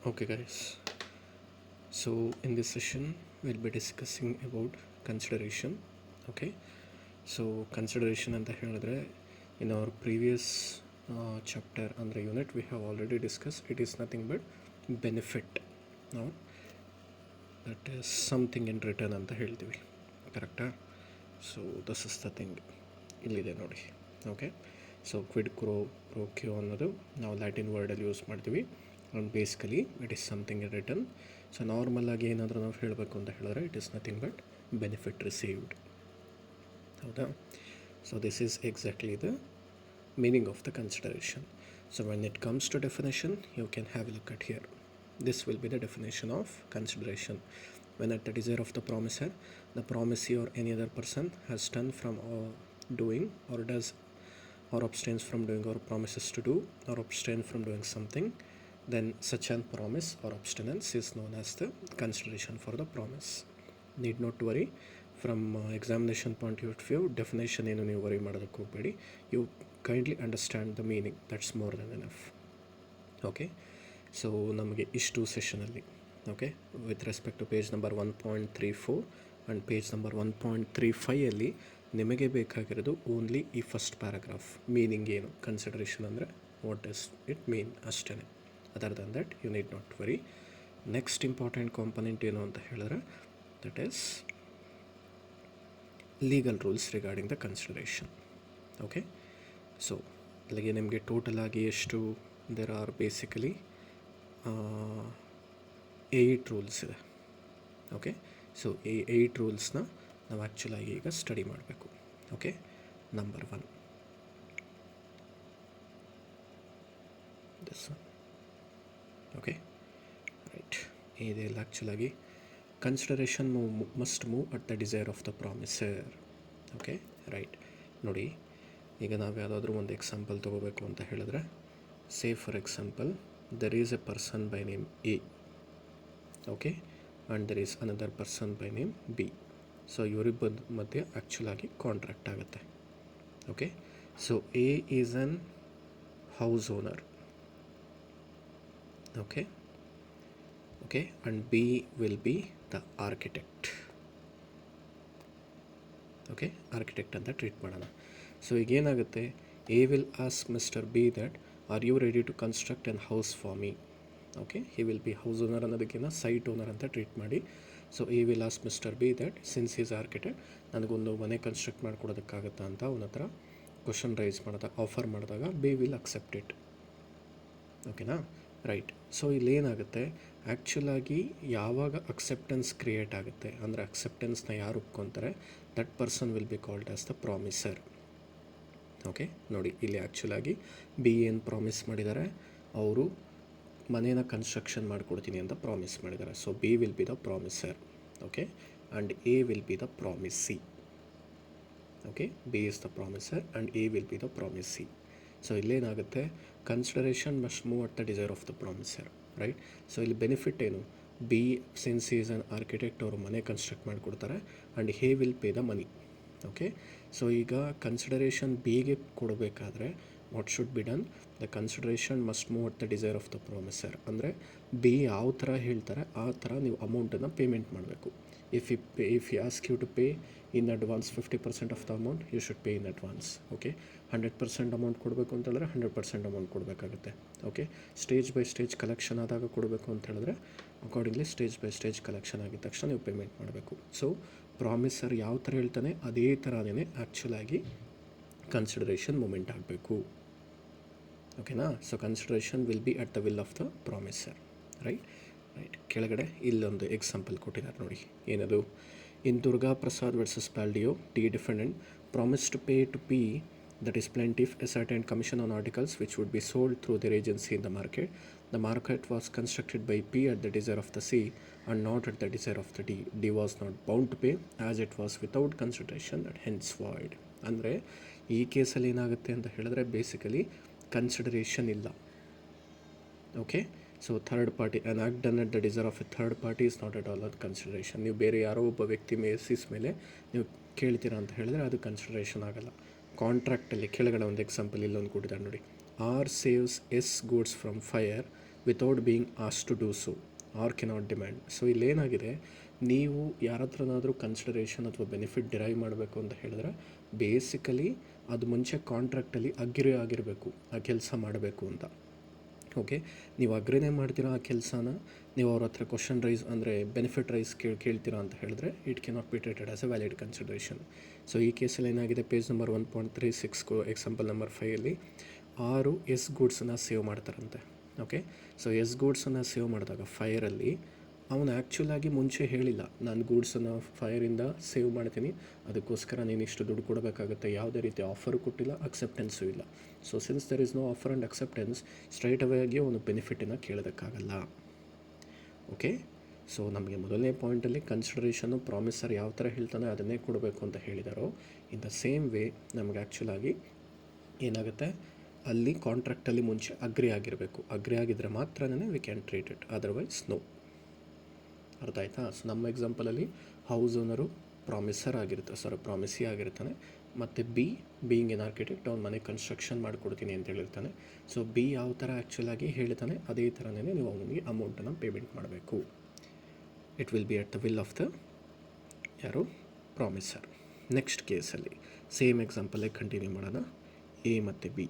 Okay, guys. So in this session, we'll be discussing about consideration. Okay. So consideration ಅಂತ ಹೇಳಿದ್ರೆ in our previous chapter under unit we have already discussed it is nothing but benefit. Now that is something in return ಅಂತ ಹೇಳ್ತೀವಿ, ಕರೆಕ್ಟಾ? So this is the thing ಇಲ್ಲಿದೆ ನೋಡಿ. Okay, so quid pro quo ಅನ್ನೋದು ನಾವು Latin ವರ್ಡಲ್ಲಿ use ಮಾಡ್ತೀವಿ. And basically it is something in return. So ನಾರ್ಮಲಾಗಿ ಏನಾದರೂ ನಾವು ಹೇಳಬೇಕು ಅಂತ ಹೇಳಿದ್ರೆ it is nothing but benefit received. ಹೌದಾ? So this is exactly the meaning of the consideration. So when it comes to definition, you can have a look at here. This will be the definition of consideration. When at the desire of the promisor, the promisee or any other person has done from doing or does or abstains from doing or promises to do or abstain from doing something, then such an promise or abstinence is known as the consideration for the promise. Need not worry. From examination point of view, definition ಏನು ನೀವು worry ಮಾಡೋದಕ್ಕೆ ಹೋಗಬೇಡಿ. You kindly understand the meaning, that's more than enough. Okay, so ನಮಗೆ ಇಷ್ಟು ಸೆಷನಲ್ಲಿ okay with respect to page number 1.34 and page number 1.35 ನಿಮಗೆ ಬೇಕಾಗಿರೋದು only ಈ ಫಸ್ಟ್ ಪ್ಯಾರಾಗ್ರಾಫ್ ಮೀನಿಂಗ್ ಏನು, ಕನ್ಸಿಡರೇಷನ್ ಅಂದರೆ ವಾಟ್ ಇಸ್ ಇಟ್ ಮೀನ್ ಅಷ್ಟೇ. Other than that you need not worry. Next important component ಏನು ಅಂತ ಹೇಳಿದ್ರೆ that is legal rules regarding the consideration. Okay, so ಅಲ್ಲಿಗೆ ನಿಮಗೆ ಟೋಟಲ್ ಆಗಿ ಎಷ್ಟು ದೇರ್ ಆರ್ ಬೇಸಿಕಲಿ 8 ರೂಲ್ಸ್ ಇದೆ. ಓಕೆ, ಸೊ ಈ 8 ರೂಲ್ಸ್ನ ನಾವು ಆ್ಯಕ್ಚುಲಾಗಿ ಈಗ ಸ್ಟಡಿ ಮಾಡಬೇಕು. Okay, number 1 this one. Okay, right. ಇದೆಲ್ಲ ಆ್ಯಕ್ಚುಲಾಗಿ consideration must move at the desire of the promisor. Okay, right. ನೋಡಿ, ಈಗ ನಾವು ಯಾವುದಾದ್ರೂ ಒಂದು ಎಕ್ಸಾಂಪಲ್ ತೊಗೋಬೇಕು ಅಂತ ಹೇಳಿದ್ರೆ, say for example there is a person by name A. Okay, and there is another person by name B. So ಇವರಿಬ್ಬರ ಮಧ್ಯೆ ಆ್ಯಕ್ಚುಲಾಗಿ ಕಾಂಟ್ರಾಕ್ಟ್ ಆಗುತ್ತೆ. Okay, so A is an house owner. Okay, okay, and B will be the architect. Okay, architect ಅಂತ treat ಮಾಡೋಣ. So ಈಗೇನಾಗುತ್ತೆ, A will ask mister B that are you ready to construct an house for me. Okay, he will be house owner ಅನ್ನೋದಕ್ಕಿಂತ site owner ಅಂತ treat ಮಾಡಿ. So A will ask mister B that since is architect ನನಗೊಂದು ಮನೆ construct ಮಾಡಿಕೊಡೋದಕ್ಕಾಗತ್ತಾ ಅಂತ ಅವನ ಹತ್ರ question raise ಮಾಡಿದಾಗ, ಆಫರ್ ಮಾಡಿದಾಗ ಬಿ ವಿಲ್ ಅಕ್ಸೆಪ್ಟ್ ಇಟ್. ಓಕೆನಾ? ರೈಟ್. ಸೊ ಇಲ್ಲೇನಾಗುತ್ತೆ, ಆ್ಯಕ್ಚುಲಾಗಿ ಯಾವಾಗ ಅಕ್ಸೆಪ್ಟೆನ್ಸ್ ಕ್ರಿಯೇಟ್ ಆಗುತ್ತೆ ಅಂದರೆ ಅಕ್ಸೆಪ್ಟೆನ್ಸ್ನ ಯಾರು ಒಪ್ಕೊತಾರೆ, that person will be called as the promisor. Okay, ನೋಡಿ ಇಲ್ಲಿ ಆ್ಯಕ್ಚುಲಾಗಿ ಬಿ ಏನು ಪ್ರಾಮಿಸ್ ಮಾಡಿದ್ದಾರೆ, ಅವರು ಮನೇನ ಕನ್ಸ್ಟ್ರಕ್ಷನ್ ಮಾಡಿಕೊಡ್ತೀನಿ ಅಂತ ಪ್ರಾಮಿಸ್ ಮಾಡಿದ್ದಾರೆ. So B will be the promisor. Okay, and A will be the promisee. Okay, B is the promisor and A will be the promisee. So ಇಲ್ಲೇನಾಗುತ್ತೆ, consideration must move at the desire of the promisor. Right. So ಇಲ್ಲಿ benefit ಏನು, B since is an architect ಅವರು ಮನೆ construct ಮಾಡಿಕೊಡ್ತಾರೆ and he will pay the money. Okay, so ಈಗ consideration ಬಿಗೆ ಕೊಡಬೇಕಾದ್ರೆ what should be done, the consideration must move at the desire of the promisor. ಅಂದರೆ B ಯಾವ ಥರ ಹೇಳ್ತಾರೆ ಆ ಥರ ನೀವು ಅಮೌಂಟನ್ನು ಪೇಮೆಂಟ್ ಮಾಡಬೇಕು. If you ask you to pay in advance 50% of the amount you should pay in advance. Okay, 100% amount ಕೊಡಬೇಕು ಅಂತ ಹೇಳಿದ್ರೆ 100% ಅಮೌಂಟ್ ಕೊಡಬೇಕಾಗುತ್ತೆ. Okay, stage by stage collection ಆದಾಗ ಕೊಡಬೇಕು ಅಂತ ಹೇಳಿದ್ರೆ accordingly stage by stage collection ಆಗಿದ ತಕ್ಷಣ ನೀವು ಪೇಮೆಂಟ್ ಮಾಡಬೇಕು. ಸೊ ಪ್ರಾಮಿಸರ್ ಯಾವ ಥರ ಹೇಳ್ತಾನೆ ಅದೇ ಥರನೇ ಆ್ಯಕ್ಚುಲಾಗಿ ಕನ್ಸಿಡರೇಷನ್ ಮೂಮೆಂಟ್ ಆಗಬೇಕು. ಓಕೆನಾ? So consideration will be at the will of the promisor. Right. Right. ಕೆಳಗಡೆ ಇಲ್ಲೊಂದು ಎಕ್ಸಾಂಪಲ್ ಕೊಟ್ಟಿದ್ದಾರೆ ನೋಡಿ, ಏನದು, in Durga Prasad versus Baldeo, the defendant promise to pay to P, that is plaintiff, a certain commission on articles which would be sold through their agency in the market. The market was constructed by P at the desire of the C and not at the desire of the D. D was not bound to pay as it was without consideration and hence void. ಅಂದರೆ ಈ ಕೇಸಲ್ಲಿ ಏನಾಗುತ್ತೆ ಅಂತ ಹೇಳಿದ್ರೆ basically consideration ಇಲ್ಲ. Okay, so third party an act done at the desire of a third party is not at all ಅದು consideration. ನೀವು ಬೇರೆ ಯಾರೋ ಒಬ್ಬ ವ್ಯಕ್ತಿ ಬೇಸಿಸ್ ಮೇಲೆ ನೀವು ಕೇಳ್ತೀರಾ ಅಂತ ಹೇಳಿದ್ರೆ ಅದು ಕನ್ಸಿಡರೇಷನ್ ಆಗಲ್ಲ. ಕಾಂಟ್ರಾಕ್ಟಲ್ಲಿ ಕೆಳಗಡೆ ಒಂದು ಎಕ್ಸಾಂಪಲ್ ಇಲ್ಲೊಂದು ಕೊಟ್ಟಿದ್ದಾರೆ ನೋಡಿ, R saves S goods from fire without being asked to do so R cannot demand. So ಇಲ್ಲೇನಾಗಿದೆ, ನೀವು ಯಾರ ಹತ್ರನಾದರೂ ಕನ್ಸಿಡರೇಷನ್ ಅಥವಾ ಬೆನಿಫಿಟ್ ಡಿರೈವ್ ಮಾಡಬೇಕು ಅಂತ ಹೇಳಿದ್ರೆ ಬೇಸಿಕಲಿ ಅದು ಮುಂಚೆ ಕಾಂಟ್ರಾಕ್ಟಲ್ಲಿ ಅಗ್ರಿ ಆಗಿರಬೇಕು ಆ ಕೆಲಸ ಮಾಡಬೇಕು ಅಂತ. ಓಕೆ, ನೀವು ಅಗ್ರಿನೇ ಮಾಡ್ತೀರಾ ಆ ಕೆಲಸನ, ನೀವು ಅವ್ರ ಹತ್ರ ಕ್ವಶನ್ ರೈಸ್ ಅಂದರೆ ಬೆನಿಫಿಟ್ ರೈಸ್ ಕೇಳ್ತೀರಾ ಅಂತ ಹೇಳಿದ್ರೆ it cannot be treated as a valid consideration. So ಈ ಕೇಸಲ್ಲಿ ಏನಾಗಿದೆ, ಪೇಜ್ ನಂಬರ್ 1.36 ಎಕ್ಸಾಂಪಲ್ ನಂಬರ್ 5ಅಲ್ಲಿ 6 ಎಸ್ ಗೂಡ್ಸನ್ನು ಸೇವ್ ಮಾಡ್ತಾರಂತೆ. ಓಕೆ, ಸೊ ಎಸ್ ಗೂಡ್ಸನ್ನು ಸೇವ್ ಮಾಡಿದಾಗ ಫೈರಲ್ಲಿ ಅವನು ಆ್ಯಕ್ಚುಲಾಗಿ ಮುಂಚೆ ಹೇಳಿಲ್ಲ, ನಾನು ಗೂಡ್ಸನ್ನು ಫೈರಿಂದ ಸೇವ್ ಮಾಡ್ತೀನಿ, ಅದಕ್ಕೋಸ್ಕರ ನೀನು ಇಷ್ಟು ದುಡ್ಡು ಕೊಡಬೇಕಾಗುತ್ತೆ, ಯಾವುದೇ ರೀತಿ ಆಫರು ಕೊಟ್ಟಿಲ್ಲ, ಅಕ್ಸೆಪ್ಟೆನ್ಸು ಇಲ್ಲ. So since there is no offer and acceptance, straight away ಆಗಿ ಅವನು ಬೆನಿಫಿಟನ್ನು ಕೇಳೋದಕ್ಕಾಗಲ್ಲ. ಓಕೆ, ಸೊ ನಮಗೆ ಮೊದಲನೇ ಪಾಯಿಂಟಲ್ಲಿ ಕನ್ಸಿಡರೇಷನ್ನು ಪ್ರಾಮಿಸರ್ ಯಾವ ಥರ ಹೇಳ್ತಾನೆ ಅದನ್ನೇ ಕೊಡಬೇಕು ಅಂತ ಹೇಳಿದಾರೋ, ಇನ್ ದ ಸೇಮ್ ವೇ ನಮಗೆ ಆ್ಯಕ್ಚುಲಾಗಿ ಏನಾಗುತ್ತೆ, ಅಲ್ಲಿ ಕಾಂಟ್ರಾಕ್ಟಲ್ಲಿ ಮುಂಚೆ ಅಗ್ರಿ ಆಗಿರಬೇಕು. ಅಗ್ರಿ ಆಗಿದ್ದರೆ ಮಾತ್ರನೇ we can treat it, otherwise no. ಅರ್ಥ ಆಯ್ತಾ? ಸೊ ನಮ್ಮ ಎಕ್ಸಾಂಪಲಲ್ಲಿ ಹೌಸ್ ಓನರು ಪ್ರಾಮಿಸಿ ಆಗಿರ್ತಾನೆ, ಮತ್ತು ಬೀಯಿಂಗ್ ಎನ್ ಆರ್ಕಿಟೆಕ್ಟ್ ಅವ್ನ ಮನೆ ಕನ್ಸ್ಟ್ರಕ್ಷನ್ ಮಾಡಿಕೊಡ್ತೀನಿ ಅಂತ ಹೇಳಿರ್ತಾನೆ. ಸೊ ಬಿ ಯಾವ ಥರ ಆ್ಯಕ್ಚುಲಾಗಿ ಹೇಳ್ತಾನೆ ಅದೇ ಥರನೇ ನೀವು ಅವನಿಗೆ ಅಮೌಂಟನ್ನು ಪೇಮೆಂಟ್ ಮಾಡಬೇಕು. It will be at the will of the promisor. Next ಕೇಸಲ್ಲಿ ಸೇಮ್ ಎಕ್ಸಾಂಪಲ್ಲೇ ಕಂಟಿನ್ಯೂ ಮಾಡೋಣ, ಎ ಮತ್ತು B.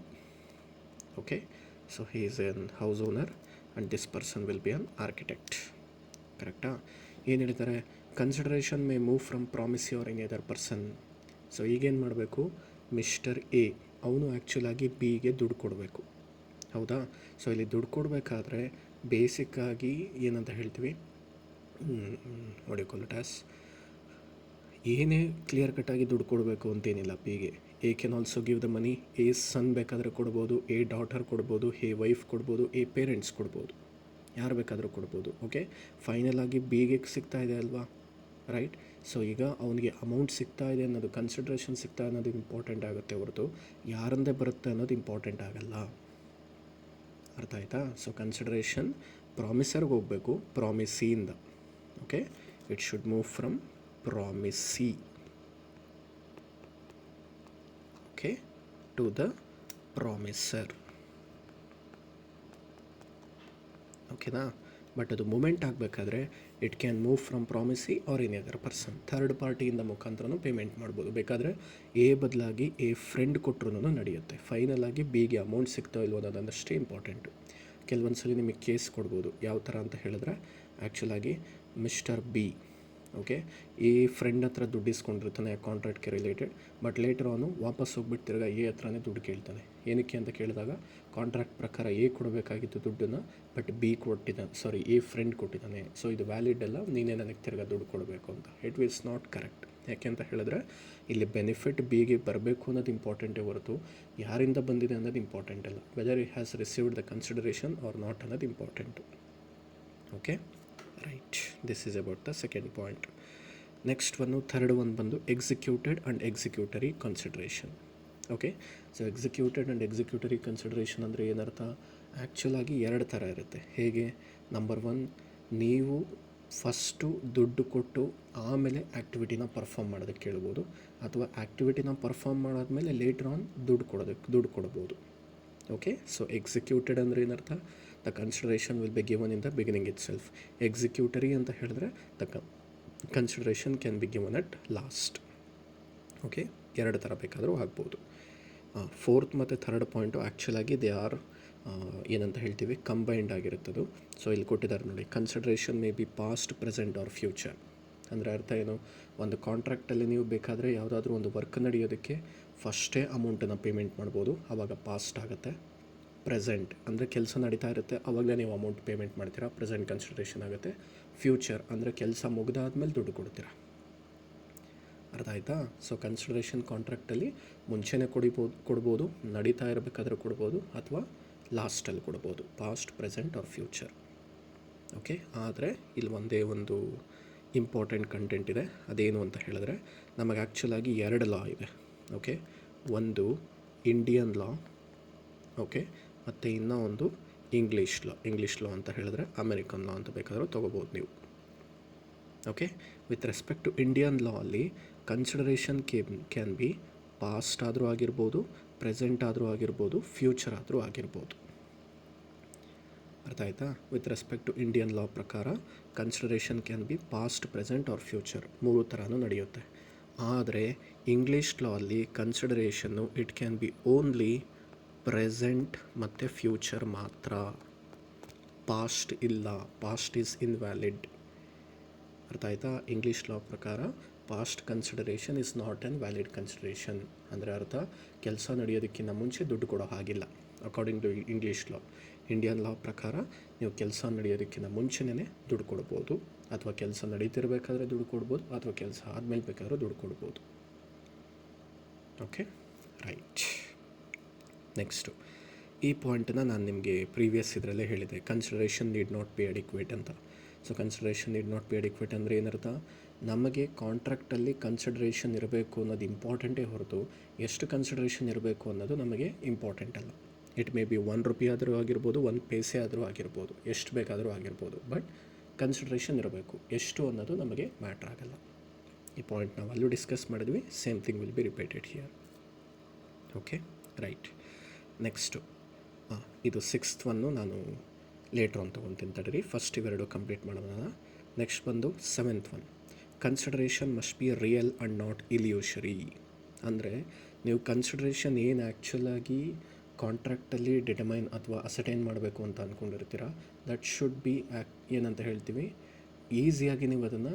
Okay, so he is an house owner and this person will be an architect. ಕರೆಕ್ಟಾ? ಏನು ಹೇಳ್ತಾರೆ, consideration may move from promisee or any other person. So ಈಗೇನು ಮಾಡಬೇಕು, mister A ಅವನು ಆ್ಯಕ್ಚುಲಾಗಿ ಬಿಗೆ ದುಡ್ಡು ಕೊಡಬೇಕು. ಹೌದಾ? ಸೊ ಇಲ್ಲಿ ದುಡ್ಡು ಕೊಡಬೇಕಾದ್ರೆ ಬೇಸಿಕ್ಕಾಗಿ ಏನಂತ ಹೇಳ್ತೀವಿ, ಟಾಸ್ ಏನೇ ಕ್ಲಿಯರ್ ಕಟ್ಟಾಗಿ ದುಡ್ಡು ಕೊಡಬೇಕು ಅಂತೇನಿಲ್ಲ ಬಿಗೆ. A can also give the money, A son ಬೇಕಾದರೆ ಕೊಡ್ಬೋದು, ಎ ಡಾಟರ್ ಕೊಡ್ಬೋದು, ಎ ವೈಫ್ ಕೊಡ್ಬೋದು, ಎ ಪೇರೆಂಟ್ಸ್ ಕೊಡ್ಬೋದು, ಯಾರು ಬೇಕಾದರೂ ಕೊಡ್ಬೋದು. ಓಕೆ, ಫೈನಲ್ ಆಗಿ ಬಿಗೆ ಸಿಗ್ತಾ ಇದೆ ಅಲ್ವಾ, ರೈಟ್? ಸೊ ಈಗ ಅವನಿಗೆ ಅಮೌಂಟ್ ಸಿಗ್ತಾ ಇದೆ ಅನ್ನೋದು, ಕನ್ಸಿಡ್ರೇಷನ್ ಸಿಗ್ತಾ ಅನ್ನೋದು ಇಂಪಾರ್ಟೆಂಟ್ ಆಗುತ್ತೆ ಹೊರತು ಯಾರಂದೇ ಬರುತ್ತೆ ಅನ್ನೋದು ಇಂಪಾರ್ಟೆಂಟ್ ಆಗಲ್ಲ. ಅರ್ಥ ಆಯ್ತಾ? ಸೊ ಕನ್ಸಿಡ್ರೇಷನ್ ಪ್ರಾಮಿಸರ್ಗೆ ಹೋಗಬೇಕು ಪ್ರಾಮಿಸಿಯಿಂದ. Okay, it should move from promisee okay to the promisor. ಓಕೆನಾ? ಬಟ್ ಅದು ಮೂಮೆಂಟ್ ಆಗಬೇಕಾದ್ರೆ it can move from promisee or any other person, third ಪಾರ್ಟಿಯಿಂದ ಮುಖಾಂತರನೂ ಪೇಮೆಂಟ್ ಮಾಡ್ಬೋದು. ಬೇಕಾದರೆ ಎ ಬದಲಾಗಿ ಎ ಫ್ರೆಂಡ್ ಕೊಟ್ಟರು ನಡೆಯುತ್ತೆ. ಫೈನಲ್ ಆಗಿ ಬಿಗೆ ಅಮೌಂಟ್ ಸಿಗ್ತಾ ಇಲ್ವೋ ಅನ್ನೋದಷ್ಟೇ ಇಂಪಾರ್ಟೆಂಟು. ಕೆಲವೊಂದು ಸಲ ನಿಮಗೆ ಕೇಸ್ ಕೊಡ್ಬೋದು, ಯಾವ ಥರ ಅಂತ ಹೇಳಿದ್ರೆ ಆ್ಯಕ್ಚುಲಾಗಿ ಮಿಸ್ಟರ್ ಬಿ ಓಕೆ ಈ ಫ್ರೆಂಡ್ ಹತ್ರ ದುಡ್ಡು ಇಸ್ಕೊಂಡಿರ್ತಾನೆ ಕಾಂಟ್ರಾಕ್ಟ್ಗೆ ರಿಲೇಟೆಡ್, ಬಟ್ ಲೇಟರ್ ಅವನು ವಾಪಸ್ ಹೋಗ್ಬಿಟ್ಟು ತಿರ್ಗಾ ಎ ಹತ್ರನೇ ದುಡ್ಡು ಕೇಳ್ತಾನೆ. ಏನಕ್ಕೆ ಅಂತ ಕೇಳಿದಾಗ ಕಾಂಟ್ರಾಕ್ಟ್ ಪ್ರಕಾರ ಎ ಕೊಡಬೇಕಾಗಿತ್ತು ದುಡ್ಡನ್ನು, ಬಟ್ ಬಿ ಎ ಫ್ರೆಂಡ್ ಕೊಟ್ಟಿದ್ದಾನೆ. ಸೊ ಇದು ವ್ಯಾಲಿಡ್ ಅಲ್ಲ, ನೀನೇ ನನಗೆ ತಿರ್ಗಾ ದುಡ್ಡು ಕೊಡಬೇಕು ಅಂತ. It was not correct. ಯಾಕೆ ಅಂತ ಹೇಳಿದ್ರೆ ಇಲ್ಲಿ ಬೆನಿಫಿಟ್ ಬಿಗೆ ಬರಬೇಕು ಅನ್ನೋದು ಇಂಪಾರ್ಟೆಂಟೇ ಹೊರತು ಯಾರಿಂದ ಬಂದಿದೆ ಅನ್ನೋದು ಇಂಪಾರ್ಟೆಂಟ್ ಅಲ್ಲ. Whether it has received the consideration or not ಅನ್ನೋದು important. Okay, right. This is about the second point. Next third one ಬಂದು executed and executory consideration. Okay, so executed and executory consideration ಅಂದರೆ ಏನರ್ಥ? ಆ್ಯಕ್ಚುಲಾಗಿ ಎರಡು ಥರ ಇರುತ್ತೆ. ಹೇಗೆ? Number 1, ನೀವು first ದುಡ್ಡು ಕೊಟ್ಟು ಆಮೇಲೆ ಆ್ಯಕ್ಟಿವಿಟಿನ ಪರ್ಫಾರ್ಮ್ ಮಾಡೋದಕ್ಕೆ ಕೇಳ್ಬೋದು, ಅಥವಾ ಆ್ಯಕ್ಟಿವಿಟಿನ ಪರ್ಫಾರ್ಮ್ ಮಾಡಾದ್ಮೇಲೆ ಲೇಟರ್ ಆನ್ ದುಡ್ಡು ಕೊಡ್ಬೋದು. ಓಕೆ, ಸೊ ಎಕ್ಸಿಕ್ಯೂಟೆಡ್ ಅಂದರೆ ಏನರ್ಥ? The consideration will be given in the beginning itself. Executory ಅಂತ ಹೇಳಿದ್ರೆ the consideration can be given at last. Okay, ಎರಡು ಥರ ಬೇಕಾದರೂ ಆಗ್ಬೋದು. ಫೋರ್ತ್ ಮತ್ತು ಥರ್ಡ್ ಪಾಯಿಂಟು ಆ್ಯಕ್ಚುಲಾಗಿ ದೇ ಆರ್ ಏನಂತ ಹೇಳ್ತೀವಿ, ಕಂಬೈಂಡ್ ಆಗಿರುತ್ತದು. ಸೊ ಇಲ್ಲಿ ಕೊಟ್ಟಿದ್ದಾರೆ ನೋಡಿ, consideration may be past, present or future. ಅಂದರೆ ಅರ್ಥ ಏನು? ಒಂದು ಕಾಂಟ್ರಾಕ್ಟಲ್ಲಿ ನೀವು ಬೇಕಾದರೆ ಯಾವುದಾದ್ರೂ ಒಂದು ವರ್ಕ್ ನಡೆಯೋದಕ್ಕೆ ಫಸ್ಟೇ ಅಮೌಂಟನ್ನು ಪೇಮೆಂಟ್ ಮಾಡ್ಬೋದು, ಆವಾಗ ಪಾಸ್ಟ್ ಆಗುತ್ತೆ. ಪ್ರೆಸೆಂಟ್ ಅಂದರೆ ಕೆಲಸ ನಡೀತಾ ಇರುತ್ತೆ, ಆವಾಗಲೇ ನೀವು ಅಮೌಂಟ್ ಪೇಮೆಂಟ್ ಮಾಡ್ತೀರಾ, ಪ್ರೆಸೆಂಟ್ ಕನ್ಸಿಡರೇಷನ್ ಆಗುತ್ತೆ. ಫ್ಯೂಚರ್ ಅಂದರೆ ಕೆಲಸ ಮುಗಿದಾದ್ಮೇಲೆ ದುಡ್ಡು ಕೊಡ್ತೀರಾ. ಅರ್ಥ ಆಯಿತಾ? ಸೊ ಕನ್ಸಿಡರೇಷನ್ ಕಾಂಟ್ರಾಕ್ಟಲ್ಲಿ ಮುಂಚೆನೇ ಕೊಡ್ಬೋದು, ನಡೀತಾ ಇರಬೇಕಾದ್ರೆ ಕೊಡ್ಬೋದು, ಅಥವಾ ಲಾಸ್ಟಲ್ಲಿ ಕೊಡ್ಬೋದು, past, present or future. Okay, ಆದರೆ ಇಲ್ಲಿ ಒಂದೇ ಒಂದು ಇಂಪಾರ್ಟೆಂಟ್ ಕಂಟೆಂಟ್ ಇದೆ. ಅದೇನು ಅಂತ ಹೇಳಿದ್ರೆ ನಮಗೆ ಆ್ಯಕ್ಚುಲಾಗಿ 2 ಲಾ ಇದೆ. ಓಕೆ, ಒಂದು ಇಂಡಿಯನ್ ಲಾ, ಓಕೆ, ಮತ್ತು ಇನ್ನೂ ಒಂದು ಇಂಗ್ಲೀಷ್ ಲಾ ಅಂತ ಹೇಳಿದ್ರೆ ಅಮೆರಿಕನ್ ಲಾ ಅಂತ ಬೇಕಾದರೂ ತೊಗೋಬೋದು ನೀವು. Okay, with respect to Indian law ಅಲ್ಲಿ ಕನ್ಸಿಡರೇಷನ್ ಕ್ಯಾನ್ ಬಿ ಪಾಸ್ಟ್ ಆದರೂ ಆಗಿರ್ಬೋದು, ಪ್ರೆಸೆಂಟ್ ಆದರೂ ಆಗಿರ್ಬೋದು, ಫ್ಯೂಚರ್ ಆದರೂ ಆಗಿರ್ಬೋದು. ಅರ್ಥ ಆಯ್ತಾ? With respect to Indian law ಪ್ರಕಾರ consideration can be past, present or future, ಮೂರು ಥರನೂ ನಡೆಯುತ್ತೆ. ಆದರೆ ಇಂಗ್ಲೀಷ್ ಲಾ ಅಲ್ಲಿ consideration it can be only present ಮತ್ತು ಫ್ಯೂಚರ್ ಮಾತ್ರ. ಪಾಸ್ಟ್ ಇಲ್ಲ, ಪಾಸ್ಟ್ ಈಸ್ ಇನ್ವ್ಯಾಲಿಡ್. ಅರ್ಥ ಆಯ್ತಾ? ಇಂಗ್ಲೀಷ್ ಲಾ ಪ್ರಕಾರ past consideration is not an valid consideration. ಅಂದರೆ ಅರ್ಥ, ಕೆಲಸ ನಡೆಯೋದಕ್ಕಿಂತ ಮುಂಚೆ ದುಡ್ಡು ಕೊಡೋ ಹಾಗಿಲ್ಲ according to English law. Indian law ಪ್ರಕಾರ ನೀವು ಕೆಲಸ ನಡೆಯೋದಕ್ಕಿಂತ ಮುಂಚೆನೇ ದುಡ್ಡು ಕೊಡ್ಬೋದು, ಅಥವಾ ಕೆಲಸ ನಡೀತಿರ್ಬೇಕಾದ್ರೆ ದುಡ್ಡು ಕೊಡ್ಬೋದು, ಅಥವಾ ಕೆಲಸ ಆದಮೇಲೆ ಬೇಕಾದ್ರೂ ದುಡ್ಡು ಕೊಡ್ಬೋದು. Okay, right. ನೆಕ್ಸ್ಟು ಈ ಪಾಯಿಂಟನ್ನ ನಾನು ನಿಮಗೆ ಪ್ರೀವಿಯಸ್ ಇದರಲ್ಲೇ ಹೇಳಿದೆ, consideration need not be adequate ಅಂತ. So consideration need not be adequate ಅಂದರೆ ಏನರ್ಥ? ನಮಗೆ ಕಾಂಟ್ರಾಕ್ಟಲ್ಲಿ ಕನ್ಸಿಡರೇಷನ್ ಇರಬೇಕು ಅನ್ನೋದು ಇಂಪಾರ್ಟೆಂಟೇ ಹೊರತು ಎಷ್ಟು ಕನ್ಸಿಡರೇಷನ್ ಇರಬೇಕು ಅನ್ನೋದು ನಮಗೆ ಇಂಪಾರ್ಟೆಂಟ್ ಅಲ್ಲ. ಇಟ್ ಮೇ ಬಿ 1 ರೂಪಾಯಿ ಆದರೂ ಆಗಿರ್ಬೋದು, 1 ಪೈಸೆ ಆದರೂ ಆಗಿರ್ಬೋದು, ಎಷ್ಟು ಬೇಕಾದರೂ ಆಗಿರ್ಬೋದು, ಬಟ್ ಕನ್ಸಿಡರೇಷನ್ ಇರಬೇಕು. ಎಷ್ಟು ಅನ್ನೋದು ನಮಗೆ ಮ್ಯಾಟ್ರ್ ಆಗಲ್ಲ. ಈ ಪಾಯಿಂಟ್ ನಾವು ಅಲ್ಲೂ ಡಿಸ್ಕಸ್ ಮಾಡಿದ್ವಿ, same thing will be repeated here. Okay, right. Next ಇದು 6th ಒನ್ನು ನಾನು ಲೇಟ್ರ್ ಅಂತ ತೊಗೊತೀನಿ ತಡೀರಿ, ಫಸ್ಟ್ ಇವೆರಡು ಕಂಪ್ಲೀಟ್ ಮಾಡೋಣ. ನೆಕ್ಸ್ಟ್ ಬಂದು 7th one, consideration must be real and not illusory. ಅಂದರೆ ನೀವು ಕನ್ಸಿಡರೇಷನ್ ಏನು ಆ್ಯಕ್ಚುಲಾಗಿ ಕಾಂಟ್ರಾಕ್ಟಲ್ಲಿ ಡಿಟರ್ಮೈನ್ ಅಥವಾ ಅಸಟೈನ್ ಮಾಡಬೇಕು ಅಂತ ಅಂದ್ಕೊಂಡಿರ್ತೀರ, ದಟ್ ಶುಡ್ ಬಿ ಏನಂತ ಹೇಳ್ತೀವಿ, ಈಸಿಯಾಗಿ ನೀವು ಅದನ್ನು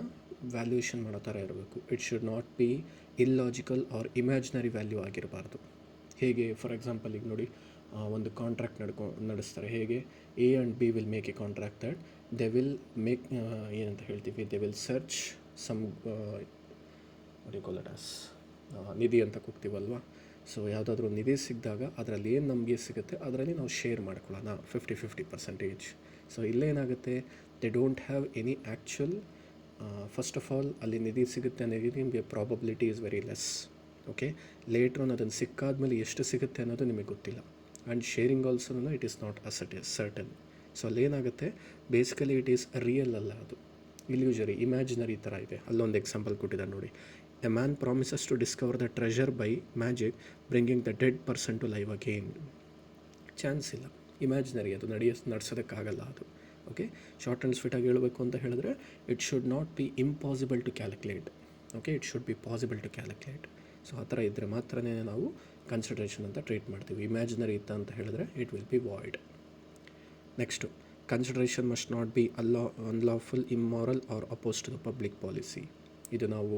ವ್ಯಾಲ್ಯೂಯೇಷನ್ ಮಾಡೋ ಥರ ಇರಬೇಕು. It should not be illogical or imaginary value ಆಗಿರಬಾರ್ದು. ಹೇಗೆ ಫಾರ್ ಎಕ್ಸಾಂಪಲ್ ಈಗ ನೋಡಿ, ಒಂದು ಕಾಂಟ್ರಾಕ್ಟ್ ನಡೆಸ್ತಾರೆ. ಹೇಗೆ A and B will make a contract that they will make ಏನಂತ ಹೇಳ್ತೀವಿ, ದೆ ವಿಲ್ ಸರ್ಚ್ ಸಮ್ ಕೊಲಟಾಸ್ ನಿಧಿ ಅಂತ ಕೂಗ್ತೀವಲ್ವ. ಸೊ ಯಾವುದಾದ್ರೂ ನಿಧಿ ಸಿಕ್ಕಿದಾಗ ಅದರಲ್ಲಿ ಏನು ನಮಗೆ ಸಿಗುತ್ತೆ ಅದರಲ್ಲಿ ನಾವು ಶೇರ್ ಮಾಡ್ಕೊಳ್ಳೋಣ 50-50%. ಸೊ ಇಲ್ಲೇನಾಗುತ್ತೆ, they don't have any actual, first of all ಅಲ್ಲಿ ನಿಧಿ ಸಿಗುತ್ತೆ ಅನ್ನೋದು ನಿಮಗೆ probability is very less. Okay, later ಅದನ್ನು ಸಿಕ್ಕಾದ್ಮೇಲೆ ಎಷ್ಟು ಸಿಗುತ್ತೆ ಅನ್ನೋದು ನಿಮಗೆ ಗೊತ್ತಿಲ್ಲ. ಆ್ಯಂಡ್ ಶೇರಿಂಗ್ ಆಲ್ಸೋನು it is not certain. So ಅಲ್ಲೇನಾಗುತ್ತೆ, ಬೇಸಿಕಲಿ ಇಟ್ ಈಸ್ ರಿಯಲ್ ಅಲ್ಲ, ಅದು ಇಲ್ಯೂಷರಿ, ಇಮ್ಯಾಜಿನರಿ ಥರ ಇದೆ. ಅಲ್ಲೊಂದು ಎಕ್ಸಾಂಪಲ್ ಕೊಟ್ಟಿದ್ದಾರೆ ನೋಡಿ, a man promises to discover the treasure by magic bringing the dead person to live again. Chance ಇಲ್ಲ, ಇಮ್ಯಾಜಿನರಿ, ಅದು ನಡೆಸೋದಕ್ಕಾಗಲ್ಲ ಅದು. ಓಕೆ, ಶಾರ್ಟ್ ಆ್ಯಂಡ್ ಸ್ವೀಟಾಗಿ ಹೇಳಬೇಕು ಅಂತ ಹೇಳಿದ್ರೆ it should not be impossible to calculate. Okay, it should be possible to calculate. So ಆ ಥರ ಇದ್ದರೆ ಮಾತ್ರನೇ ನಾವು ಕನ್ಸಿಡರೇಷನ್ ಅಂತ ಟ್ರೀಟ್ ಮಾಡ್ತೀವಿ. ಇಮ್ಯಾಜಿನರಿ ಇತ್ತ ಅಂತ ಹೇಳಿದ್ರೆ it will be void. Next, consideration must not be unlawful, immoral or opposed to the public policy. ಇದು ನಾವು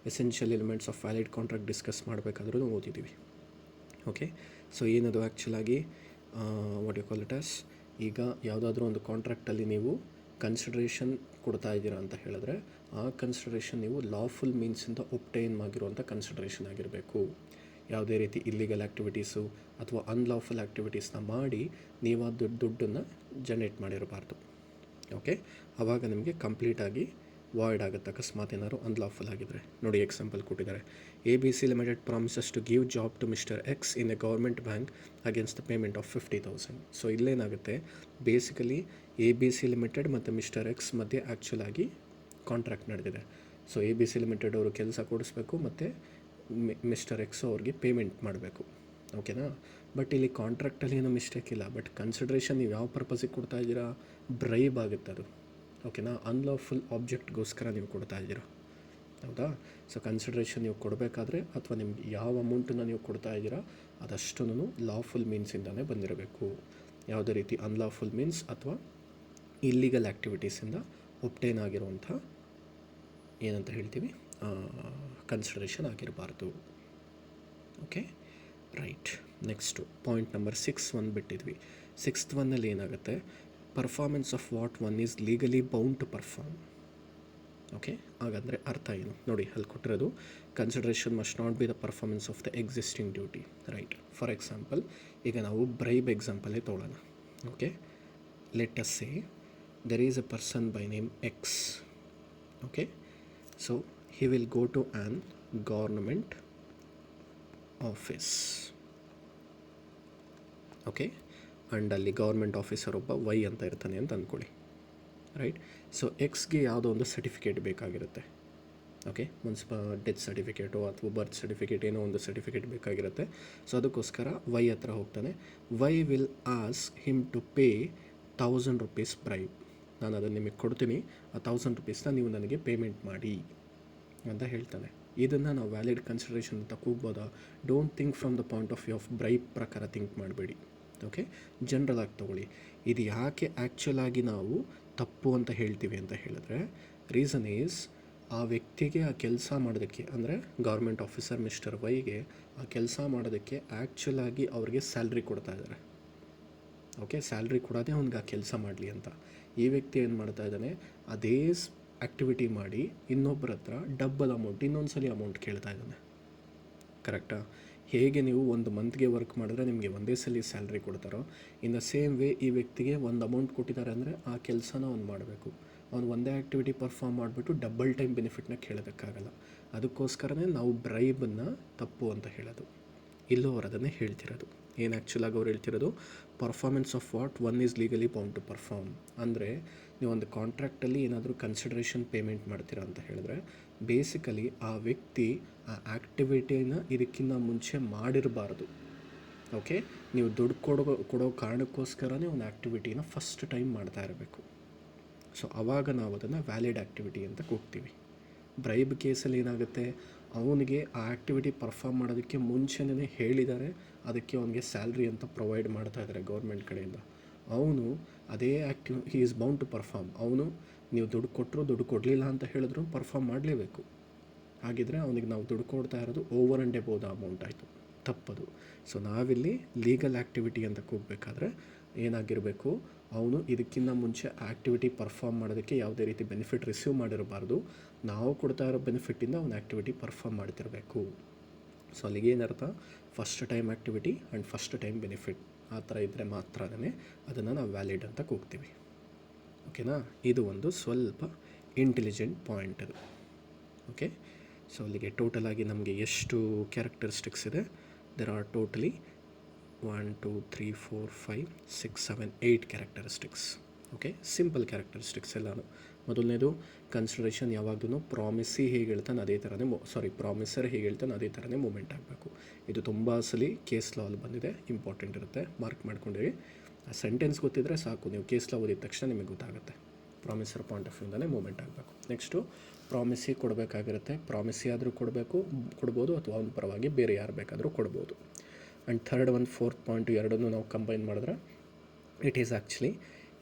essential elements of valid contract discuss ಮಾಡಬೇಕಾದ್ರೂ ಓದಿದ್ದೀವಿ. ಓಕೆ, ಸೊ ಏನದು ಆ್ಯಕ್ಚುಲಾಗಿ what you call it as, ಈಗ ಯಾವುದಾದ್ರೂ ಒಂದು ಕಾಂಟ್ರಾಕ್ಟಲ್ಲಿ ನೀವು ಕನ್ಸಿಡರೇಷನ್ ಕೊಡ್ತಾ ಇದ್ದೀರಾ ಅಂತ ಹೇಳಿದ್ರೆ ಆ ಕನ್ಸಿಡರೇಷನ್ ನೀವು ಲಾಫುಲ್ ಮೀನ್ಸಿಂದ ಒಬ್ಟೈನ್ ಆಗಿರುವಂಥ ಕನ್ಸಿಡರೇಷನ್ ಆಗಿರಬೇಕು. ಯಾವುದೇ ರೀತಿ ಇಲ್ಲಿಗಲ್ ಆ್ಯಕ್ಟಿವಿಟೀಸು ಅಥವಾ ಅನ್ಲಾಫುಲ್ ಆ್ಯಕ್ಟಿವಿಟೀಸ್ನ ಮಾಡಿ ನೀವು ಆ ದುಡ್ಡನ್ನು ಜನ್ರೇಟ್ ಮಾಡಿರಬಾರ್ದು. ಓಕೆ, ಆವಾಗ ನಿಮಗೆ ಕಂಪ್ಲೀಟಾಗಿ ವಾಯ್ಡ್ ಆಗುತ್ತೆ ಅಕಸ್ಮಾತ್ ಏನಾದ್ರು ಅನ್ಲಾಫುಲ್ ಆಗಿದ್ರೆ. ನೋಡಿ ಎಕ್ಸಾಂಪಲ್ ಕೊಟ್ಟಿದ್ದಾರೆ, ABC Limited promises to give job to mister X in a government bank against the payment of 50,000. So ಇಲ್ಲೇನಾಗುತ್ತೆ, ಬೇಸಿಕಲಿ ABC Limited ಮತ್ತು ಮಿಸ್ಟರ್ ಎಕ್ಸ್ ಮಧ್ಯೆ ಆ್ಯಕ್ಚುಲಾಗಿ ಕಾಂಟ್ರಾಕ್ಟ್ ನಡೆದಿದೆ. ಸೊ ABC Limited ಅವರು ಕೆಲಸ ಕೊಡಿಸ್ಬೇಕು ಮತ್ತು ಮಿಸ್ಟರ್ ಎಕ್ಸ್ ಅವ್ರಿಗೆ ಪೇಮೆಂಟ್ ಮಾಡಬೇಕು. ಓಕೆನಾ, ಬಟ್ ಇಲ್ಲಿ ಕಾಂಟ್ರಾಕ್ಟಲ್ಲಿ ಏನೂ ಮಿಸ್ಟೇಕ್ ಇಲ್ಲ, ಬಟ್ ಕನ್ಸಿಡ್ರೇಷನ್ ನೀವು ಯಾವ ಪರ್ಪಸಿಗೆ ಕೊಡ್ತಾ ಇದ್ದೀರಾ, ಬ್ರೈಬ್ ಆಗುತ್ತೆ ಅದು. ಓಕೆನಾ, ಅನ್ಲಾಫುಲ್ ಆಬ್ಜೆಕ್ಟ್ಗೋಸ್ಕರ ನೀವು ಕೊಡ್ತಾ ಇದ್ದೀರಾ, ಹೌದಾ. ಸೊ ಕನ್ಸಿಡ್ರೇಷನ್ ನೀವು ಕೊಡಬೇಕಾದ್ರೆ ಅಥವಾ ನಿಮ್ಗೆ ಯಾವ ಅಮೌಂಟನ್ನು ನೀವು ಕೊಡ್ತಾ ಇದ್ದೀರಾ ಅದಷ್ಟೂ ಲಾಫುಲ್ ಮೀನ್ಸಿಂದನೇ ಬಂದಿರಬೇಕು. ಯಾವುದೇ ರೀತಿ ಅನ್ಲಾಫುಲ್ ಮೀನ್ಸ್ ಅಥವಾ ಇಲ್ಲಿಗಲ್ ಆ್ಯಕ್ಟಿವಿಟೀಸಿಂದ ಒಬ್ಟೈನ್ ಆಗಿರುವಂಥ ಏನಂತ ಹೇಳ್ತೀವಿ ಕನ್ಸಿಡರೇಷನ್ ಆಗಿರಬಾರ್ದು. Okay, right. Next point number 6 ಒಂದು ಬಿಟ್ಟಿದ್ವಿ. 6th ಒನ್ನಲ್ಲಿ ಏನಾಗುತ್ತೆ, performance of what one is legally bound to perform. Okay, ಹಾಗಾದರೆ ಅರ್ಥ ಏನು ನೋಡಿ, ಅಲ್ಲಿ ಕೊಟ್ಟಿರೋದು consideration must not be the performance of the existing duty. Right, for example ಈಗ ನಾವು ಬ್ರೈಬ್ ಎಕ್ಸಾಂಪಲೇ ತೊಗೊಳ್ಳೋಣ. Okay, let us say there is a person by name X. Okay, so he will go to an government office. Okay, and ಅಲ್ಲಿ government officer ಒಬ್ಬ Y ಅಂತ ಇರ್ತಾನೆ ಅಂತ ಅಂದ್ಕೊಳ್ಳಿ. ರೈಟ್, ಸೊ ಎಕ್ಸ್ಗೆ ಯಾವುದೋ ಒಂದು ಸರ್ಟಿಫಿಕೇಟ್ ಬೇಕಾಗಿರುತ್ತೆ. ಓಕೆ, ಡೆತ್ ಸರ್ಟಿಫಿಕೇಟು ಅಥವಾ ಬರ್ತ್ ಸರ್ಟಿಫಿಕೇಟ್ ಏನೋ ಒಂದು ಸರ್ಟಿಫಿಕೇಟ್ ಬೇಕಾಗಿರುತ್ತೆ. ಸೊ ಅದಕ್ಕೋಸ್ಕರ ವೈ ಹತ್ರ ಹೋಗ್ತಾನೆ. Y will ask him to pay ₹1,000 bribe, ನಾನು ಅದನ್ನು ನಿಮಗೆ ಕೊಡ್ತೀನಿ, ₹1,000 ನೀವು ನನಗೆ ಪೇಮೆಂಟ್ ಮಾಡಿ ಅಂತ ಹೇಳ್ತಾನೆ. ಇದನ್ನು ನಾವು ವ್ಯಾಲಿಡ್ ಕನ್ಸಿಡರೇಷನ್ ಅಂತ ಕೂಗ್ಬೋದಾ? Don't think from the point of view of bribe ಪ್ರಕಾರ ಥಿಂಕ್ ಮಾಡಬೇಡಿ. ಓಕೆ, ಜನರಲ್ ಆಗಿ ತೊಗೊಳ್ಳಿ. ಇದು ಯಾಕೆ ಆ್ಯಕ್ಚುಲಾಗಿ ನಾವು ತಪ್ಪು ಅಂತ ಹೇಳ್ತೀವಿ ಅಂತ ಹೇಳಿದ್ರೆ, ರೀಸನ್ ಈಸ್ ಆ ವ್ಯಕ್ತಿಗೆ ಆ ಕೆಲಸ ಮಾಡೋದಕ್ಕೆ, ಅಂದರೆ ಗೌರ್ಮೆಂಟ್ ಆಫೀಸರ್ ಮಿಸ್ಟರ್ ವೈಗೆ ಆ ಕೆಲಸ ಮಾಡೋದಕ್ಕೆ ಆ್ಯಕ್ಚುಲಾಗಿ ಅವ್ರಿಗೆ ಸ್ಯಾಲ್ರಿ ಕೊಡ್ತಾ ಇದ್ದಾರೆ. ಓಕೆ, ಸ್ಯಾಲ್ರಿ ಕೊಡೋದೇ ಅವ್ನಿಗೆ ಆ ಕೆಲಸ ಮಾಡಲಿ ಅಂತ. ಈ ವ್ಯಕ್ತಿ ಏನು ಮಾಡ್ತಾ ಇದ್ದಾನೆ, ಅದೇ ಆ್ಯಕ್ಟಿವಿಟಿ ಮಾಡಿ ಇನ್ನೊಬ್ಬರ ಹತ್ರ ಡಬಲ್ ಅಮೌಂಟ್, ಇನ್ನೊಂದು ಸಲ ಅಮೌಂಟ್ ಕೇಳ್ತಾ ಇದ್ದಾನೆ. ಕರೆಕ್ಟಾ? ಹೇಗೆ ನೀವು ಒಂದು ಮಂತ್ಗೆ ವರ್ಕ್ ಮಾಡಿದ್ರೆ ನಿಮಗೆ ಒಂದೇ ಸಲ ಸ್ಯಾಲ್ರಿ ಕೊಡ್ತಾರೋ, ಇನ್ ದ ಸೇಮ್ ವೇ ಈ ವ್ಯಕ್ತಿಗೆ ಒಂದು ಅಮೌಂಟ್ ಕೊಟ್ಟಿದ್ದಾರೆ ಅಂದರೆ ಆ ಕೆಲಸನ ಅವ್ನು ಮಾಡಬೇಕು. ಅವ್ನು ಒಂದೇ ಆ್ಯಕ್ಟಿವಿಟಿ ಪರ್ಫಾರ್ಮ್ ಮಾಡಿಬಿಟ್ಟು ಡಬಲ್ ಟೈಮ್ ಬೆನಿಫಿಟ್ನ ಕೇಳೋದಕ್ಕಾಗಲ್ಲ. ಅದಕ್ಕೋಸ್ಕರನೇ ನಾವು ಬ್ರೈಬನ್ನು ತಪ್ಪು ಅಂತ ಹೇಳೋದು. ಇಲ್ಲೂ ಅವ್ರು ಅದನ್ನೇ ಹೇಳ್ತಿರೋದು. ಏನು ಆ್ಯಕ್ಚುಲಾಗಿ ಅವ್ರು ಹೇಳ್ತಿರೋದು, performance of what one is legally bound to perform. ಅಂದರೆ ನೀವು ಒಂದು ಕಾಂಟ್ರಾಕ್ಟಲ್ಲಿ ಏನಾದರೂ ಕನ್ಸಿಡರೇಷನ್ ಪೇಮೆಂಟ್ ಮಾಡ್ತೀರಾ ಅಂತ ಹೇಳಿದ್ರೆ, ಬೇಸಿಕಲಿ ಆ ವ್ಯಕ್ತಿ ಆ ಆ್ಯಕ್ಟಿವಿಟಿನ ಇದಕ್ಕಿಂತ ಮುಂಚೆ ಮಾಡಿರಬಾರ್ದು. ಓಕೆ, ನೀವು ದುಡ್ಡು ಕೊಡೋ ಕಾರಣಕ್ಕೋಸ್ಕರನೇ ಒಂದು ಆ್ಯಕ್ಟಿವಿಟಿನ ಫಸ್ಟ್ ಟೈಮ್ ಮಾಡ್ತಾ ಇರಬೇಕು. ಸೊ ಆವಾಗ ನಾವು ಅದನ್ನು ವ್ಯಾಲಿಡ್ ಆ್ಯಕ್ಟಿವಿಟಿ ಅಂತ ಕೂಗ್ತೀವಿ. ಬ್ರೈಬ್ ಕೇಸಲ್ಲಿ ಏನಾಗುತ್ತೆ, ಅವನಿಗೆ ಆ ಆ್ಯಕ್ಟಿವಿಟಿ ಪರ್ಫಾರ್ಮ್ ಮಾಡೋದಕ್ಕೆ ಮುಂಚೆನೇ ಹೇಳಿದ್ದಾರೆ, ಅದಕ್ಕೆ ಅವನಿಗೆ ಸ್ಯಾಲ್ರಿ ಅಂತ ಪ್ರೊವೈಡ್ ಮಾಡ್ತಾ ಇದ್ದಾರೆ ಗೌರ್ಮೆಂಟ್ ಕಡೆಯಿಂದ. ಅವನು ಅದೇ he is bound to perform. ಅವನು ನೀವು ದುಡ್ಡು ಕೊಟ್ಟರು ದುಡ್ಡು ಕೊಡಲಿಲ್ಲ ಅಂತ ಹೇಳಿದ್ರು ಪರ್ಫಾರ್ಮ್ ಮಾಡಲೇಬೇಕು. ಹಾಗಿದ್ರೆ ಅವನಿಗೆ ನಾವು ದುಡ್ಡು ಕೊಡ್ತಾ ಇರೋದು over and above the amount ಆಯಿತು, ತಪ್ಪದು. ಸೊ ನಾವಿಲ್ಲಿ ಲೀಗಲ್ ಆ್ಯಕ್ಟಿವಿಟಿ ಅಂತ ಕೂಗಬೇಕಾದ್ರೆ ಏನಾಗಿರಬೇಕು, ಅವನು ಇದಕ್ಕಿಂತ ಮುಂಚೆ ಆ್ಯಕ್ಟಿವಿಟಿ ಪರ್ಫಾರ್ಮ್ ಮಾಡೋದಕ್ಕೆ ಯಾವುದೇ ರೀತಿ ಬೆನಿಫಿಟ್ ರಿಸೀವ್ ಮಾಡಿರಬಾರ್ದು. ನಾವು ಕೊಡ್ತಾ ಇರೋ ಬೆನಿಫಿಟ್ಟಿಂದ ಅವನು ಆ್ಯಕ್ಟಿವಿಟಿ ಪರ್ಫಾರ್ಮ್ ಮಾಡ್ತಿರಬೇಕು. ಸೊ ಅಲ್ಲಿಗೆ ಏನರ್ಥ, first time activity and first time benefit ಆ ಥರ ಇದ್ದರೆ ಮಾತ್ರನೇ ಅದನ್ನು ನಾವು ವ್ಯಾಲಿಡ್ ಅಂತ ಕೂಗ್ತೀವಿ. ಓಕೆನಾ? ಇದು ಒಂದು ಸ್ವಲ್ಪ ಇಂಟೆಲಿಜೆಂಟ್ ಪಾಯಿಂಟ್ ಅದು. ಓಕೆ, ಸೊ ಅಲ್ಲಿಗೆ ಟೋಟಲಾಗಿ ನಮಗೆ ಎಷ್ಟು ಕ್ಯಾರೆಕ್ಟರಿಸ್ಟಿಕ್ಸ್ ಇದೆ? There are totally 1 2 3 4 5 6 7 8 characteristics. Okay, simple characteristics ಎಲ್ಲನೂ. ಮೊದಲನೇದು, ಕನ್ಸಿಡರೇಷನ್ ಯಾವಾಗಲೂ ಪ್ರಾಮಿಸಿ ಹೇಗೆ ಹೇಳ್ತಾನೆ ಅದೇ ಥರನೇ ಪ್ರಾಮಿಸರ್ ಹೇಗೆ ಹೇಳ್ತಾನೆ ಅದೇ ಥರನೇ ಮೂಮೆಂಟ್ ಆಗಬೇಕು. ಇದು ತುಂಬ ಸಲ ಕೇಸ್ ಲಾ ಅಲ್ಲಿ ಬಂದಿದೆ, ಇಂಪಾರ್ಟೆಂಟ್ ಇರುತ್ತೆ, ಮಾರ್ಕ್ ಮಾಡ್ಕೊಂಡಿರಿ. ಆ ಸೆಂಟೆನ್ಸ್ ಗೊತ್ತಿದ್ದರೆ ಸಾಕು, ನೀವು ಕೇಸ್ ಲಾ ಓದಿದ ತಕ್ಷಣ ನಿಮಗೆ ಗೊತ್ತಾಗುತ್ತೆ. ಪ್ರಾಮಿಸರ್ ಪಾಯಿಂಟ್ ಆಫ್ ವ್ಯೂಯಿಂದಲೇ ಮೂಮೆಂಟ್ ಆಗಬೇಕು. ನೆಕ್ಸ್ಟು, ಪ್ರಾಮಿಸಿ ಕೊಡಬೇಕಾಗಿರುತ್ತೆ. ಪ್ರಾಮಿಸಿ ಆದರೂ ಕೊಡ್ಬೋದು, ಅಥವಾ ಅವನ ಪರವಾಗಿ ಬೇರೆ ಯಾರು ಬೇಕಾದರೂ ಕೊಡ್ಬೋದು. ಆ್ಯಂಡ್ ಥರ್ಡ್ ಒಂದು ಫೋರ್ತ್ ಪಾಯಿಂಟು ಎರಡನ್ನೂ ನಾವು ಕಂಬೈನ್ ಮಾಡಿದ್ರೆ ಇಟ್ ಈಸ್ ಆ್ಯಕ್ಚುಲಿ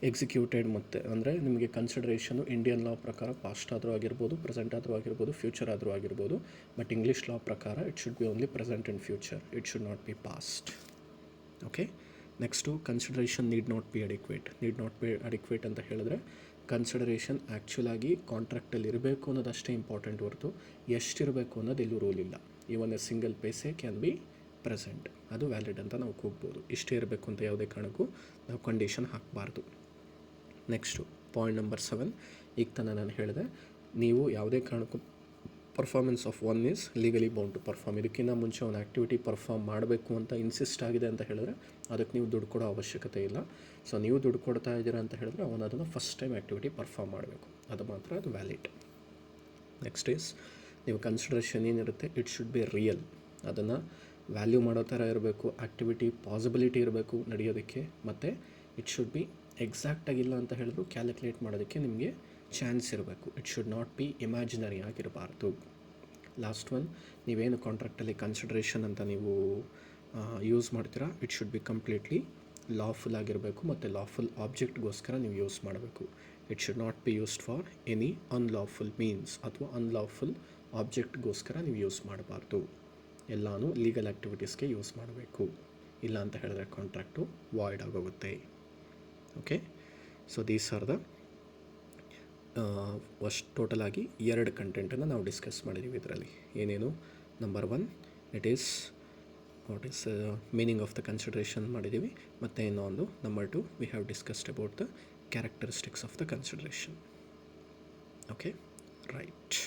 ಎಕ್ಸಿಕ್ಯೂಟೆಡ್. ಮತ್ತು ಅಂದರೆ ನಿಮಗೆ ಕನ್ಸಿಡರೇಷನು ಇಂಡಿಯನ್ ಲಾ ಪ್ರಕಾರ ಪಾಸ್ಟ್ ಆದರೂ ಆಗಿರ್ಬೋದು, ಪ್ರೆಸೆಂಟ್ ಆದರೂ ಆಗಿರ್ಬೋದು, ಫ್ಯೂಚರ್ ಆದರೂ ಆಗಿರ್ಬೋದು. ಬಟ್ ಇಂಗ್ಲೀಷ್ ಲಾ ಪ್ರಕಾರ it should B only present and future, it should not B past. Okay, next, consideration need not be adequate ಅಂತ ಹೇಳಿದ್ರೆ, ಕನ್ಸಿಡರೇಷನ್ ಆ್ಯಕ್ಚುಲಾಗಿ ಕಾಂಟ್ರಾಕ್ಟಲ್ಲಿ ಇರಬೇಕು ಅನ್ನೋದಷ್ಟೇ ಇಂಪಾರ್ಟೆಂಟ್ ಹೊರತು ಎಷ್ಟಿರಬೇಕು ಅನ್ನೋದು ಎಲ್ಲೂ ರೂಲ್ ಇಲ್ಲ. Even A single paise can be present, ಅದು ವ್ಯಾಲಿಡ್ ಅಂತ ನಾವು ಕೂಗ್ಬೋದು. ಇಷ್ಟೇ ಇರಬೇಕು ಅಂತ ಯಾವುದೇ ಕಾರಣಕ್ಕೂ ನಾವು ಕಂಡೀಷನ್ ಹಾಕಬಾರ್ದು. ನೆಕ್ಸ್ಟು ಪಾಯಿಂಟ್ ನಂಬರ್ 7, ಈಗ ತಾನೇ ನಾನು ಹೇಳಿದೆ, ನೀವು ಯಾವುದೇ ಕಾರಣಕ್ಕೂ performance of one is legally bound to perform. ಇದಕ್ಕಿಂತ ಮುಂಚೆ ಒಂದು ಆ್ಯಕ್ಟಿವಿಟಿ ಪರ್ಫಾರ್ಮ್ ಮಾಡಬೇಕು ಅಂತ ಇನ್ಸಿಸ್ಟ್ ಆಗಿದೆ ಅಂತ ಹೇಳಿದ್ರೆ ಅದಕ್ಕೆ ನೀವು ದುಡ್ಡು ಕೊಡೋ ಅವಶ್ಯಕತೆ ಇಲ್ಲ. ಸೊ ನೀವು ದುಡ್ಡು ಕೊಡ್ತಾ ಇದ್ದೀರಾ ಅಂತ ಹೇಳಿದ್ರೆ ಅವನು ಅದನ್ನು ಫಸ್ಟ್ ಟೈಮ್ ಆ್ಯಕ್ಟಿವಿಟಿ ಪರ್ಫಾರ್ಮ್ ಮಾಡಬೇಕು, ಅದು ಮಾತ್ರ ಅದು ವ್ಯಾಲಿಡ್. ನೆಕ್ಸ್ಟ್ ಈಸ್, ನೀವು ಕನ್ಸಿಡರೇಷನ್ ಏನಿರುತ್ತೆ ಇಟ್ ಶುಡ್ ಬಿ ರಿಯಲ್. ಅದನ್ನು ವ್ಯಾಲ್ಯೂ ಮಾಡೋ ಥರ ಇರಬೇಕು, ಆ್ಯಕ್ಟಿವಿಟಿ ಪಾಸಿಬಿಲಿಟಿ ಇರಬೇಕು ನಡೆಯೋದಕ್ಕೆ, ಮತ್ತು ಇಟ್ ಶುಡ್ ಬಿ ಎಕ್ಸಾಕ್ಟಾಗಿಲ್ಲ ಅಂತ ಹೇಳಿದ್ರು ಕ್ಯಾಲ್ಕುಲೇಟ್ ಮಾಡೋದಕ್ಕೆ ನಿಮಗೆ ಚಾನ್ಸ್ ಇರಬೇಕು. It should not be imaginary ಆಗಿರಬಾರ್ದು. ಲಾಸ್ಟ್ ಒನ್, ನೀವೇನು ಕಾಂಟ್ರಾಕ್ಟಲ್ಲಿ ಕನ್ಸಿಡರೇಷನ್ ಅಂತ ನೀವು ಯೂಸ್ ಮಾಡ್ತೀರಾ, it should be completely lawful ಆಗಿರಬೇಕು, ಮತ್ತು ಲಾಫುಲ್ ಆಬ್ಜೆಕ್ಟ್ಗೋಸ್ಕರ ನೀವು ಯೂಸ್ ಮಾಡಬೇಕು. It should not be used for any unlawful means ಅಥವಾ ಅನ್ಲಾಫುಲ್ ಆಬ್ಜೆಕ್ಟ್ಗೋಸ್ಕರ ನೀವು ಯೂಸ್ ಮಾಡಬಾರ್ದು. ಎಲ್ಲನೂ ಲೀಗಲ್ ಆ್ಯಕ್ಟಿವಿಟೀಸ್ಗೆ ಯೂಸ್ ಮಾಡಬೇಕು. ಇಲ್ಲ ಅಂತ ಹೇಳಿದ್ರೆ ಕಾಂಟ್ರಾಕ್ಟು ವಾಯ್ಡ್ ಆಗೋಗುತ್ತೆ. Okay, so these are the ಟೋಟಲಾಗಿ 2 ಕಂಟೆಂಟನ್ನು ನಾವು ಡಿಸ್ಕಸ್ ಮಾಡಿದ್ದೀವಿ ಇದರಲ್ಲಿ. ಏನೇನು? Number 1 it is what is meaning of the consideration ಮಾಡಿದ್ದೀವಿ, ಮತ್ತು ಇನ್ನೊಂದು number 2 we have discussed about the characteristics of the consideration. Okay, right.